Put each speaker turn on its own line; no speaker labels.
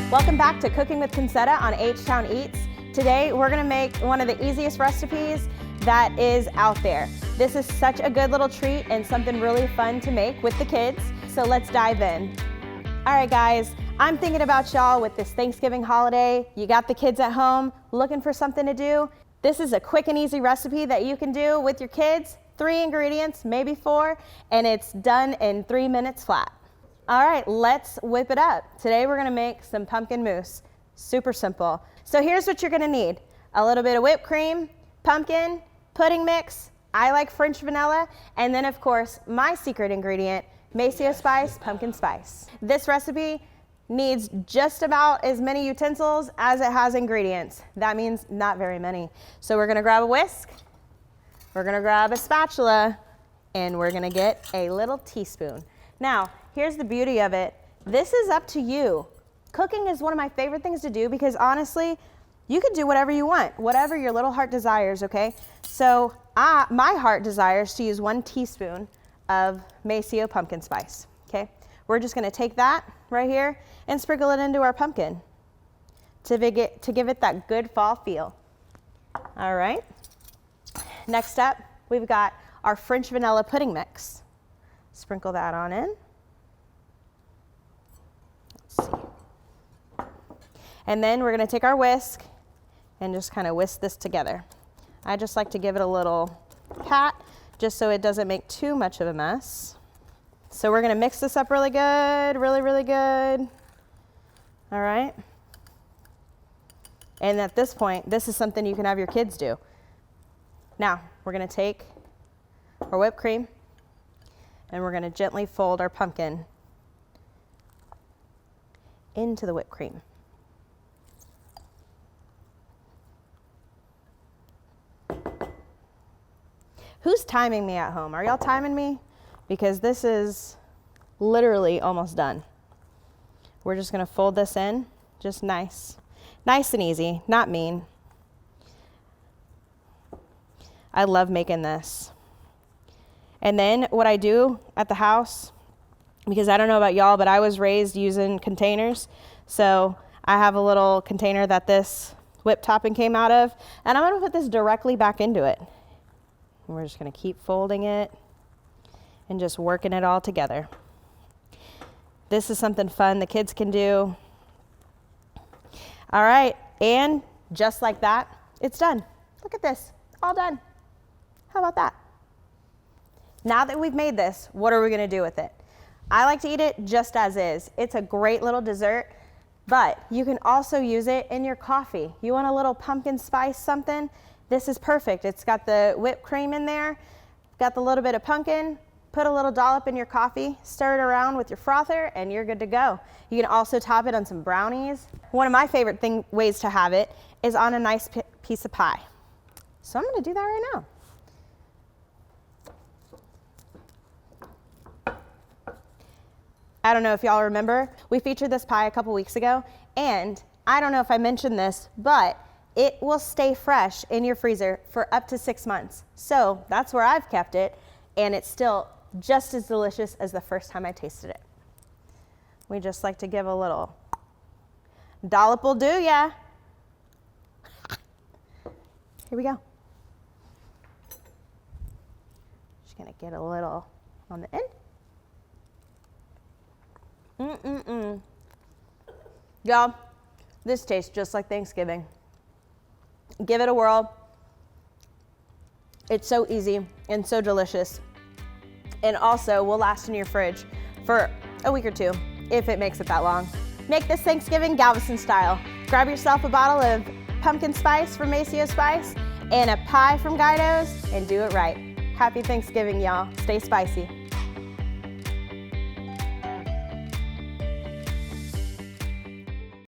Welcome back to Cooking with Concetta on H-Town Eats. Today we're gonna make one of the easiest recipes that is out there. This is such a good little treat and something really fun to make with the kids, so let's dive in. All right guys, I'm thinking about y'all with this Thanksgiving holiday. You got the kids at home looking for something to do. This is a quick and easy recipe that you can do with your kids. 3 ingredients, maybe 4, and it's done in 3 minutes flat. All right, let's whip it up. Today we're gonna make some pumpkin mousse. Super simple. So here's what you're gonna need. A little bit of whipped cream, pumpkin, pudding mix. I like French vanilla, and then of course, my secret ingredient, Maceo spice, pumpkin spice. This recipe needs just about as many utensils as it has ingredients. That means not very many. So we're gonna grab a whisk, we're gonna grab a spatula, and we're gonna get a little teaspoon. Now, here's the beauty of it. This is up to you. Cooking is one of my favorite things to do because honestly, you can do whatever you want, whatever your little heart desires, okay? So my heart desires to use 1 teaspoon of Maceo pumpkin spice, okay? We're just gonna take that right here and sprinkle it into our pumpkin to give it that good fall feel. All right. Next up, we've got our French vanilla pudding mix. Sprinkle that on in. Let's see. And then we're gonna take our whisk and just kind of whisk this together. I just like to give it a little pat just so it doesn't make too much of a mess. So we're gonna mix this up really good, really good. All right. And at this point, this is something you can have your kids do. Now, we're gonna take our whipped cream and we're gonna gently fold our pumpkin into the whipped cream. Who's timing me at home? Are y'all timing me? Because this is literally almost done. We're just gonna fold this in, just nice and easy, not mean. I love making this. And then what I do at the house, because I don't know about y'all, but I was raised using containers. So I have a little container that this whipped topping came out of, and I'm gonna put this directly back into it. And we're just gonna keep folding it and just working it all together. This is something fun the kids can do. All right, and just like that, it's done. Look at this, all done. How about that? Now that we've made this, what are we gonna do with it? I like to eat it just as is. It's a great little dessert, but you can also use it in your coffee. You want a little pumpkin spice something? This is perfect. It's got the whipped cream in there, got the little bit of pumpkin, put a little dollop in your coffee, stir it around with your frother, and you're good to go. You can also top it on some brownies. One of my favorite ways to have it is on a nice piece of pie. So I'm gonna do that right now. I don't know if y'all remember, we featured this pie a couple weeks ago, and I don't know if I mentioned this, but it will stay fresh in your freezer for up to 6 months. So that's where I've kept it, and it's still just as delicious as the first time I tasted it. We just like to give a little dollop will do ya. Here we go. Just gonna get a little on the end. Y'all, this tastes just like Thanksgiving. Give it a whirl. It's so easy and so delicious. And also will last in your fridge for a week or 2, if it makes it that long. Make this Thanksgiving Galveston style. Grab yourself a bottle of pumpkin spice from Maceo Spice and a pie from Guido's and do it right. Happy Thanksgiving, y'all. Stay spicy.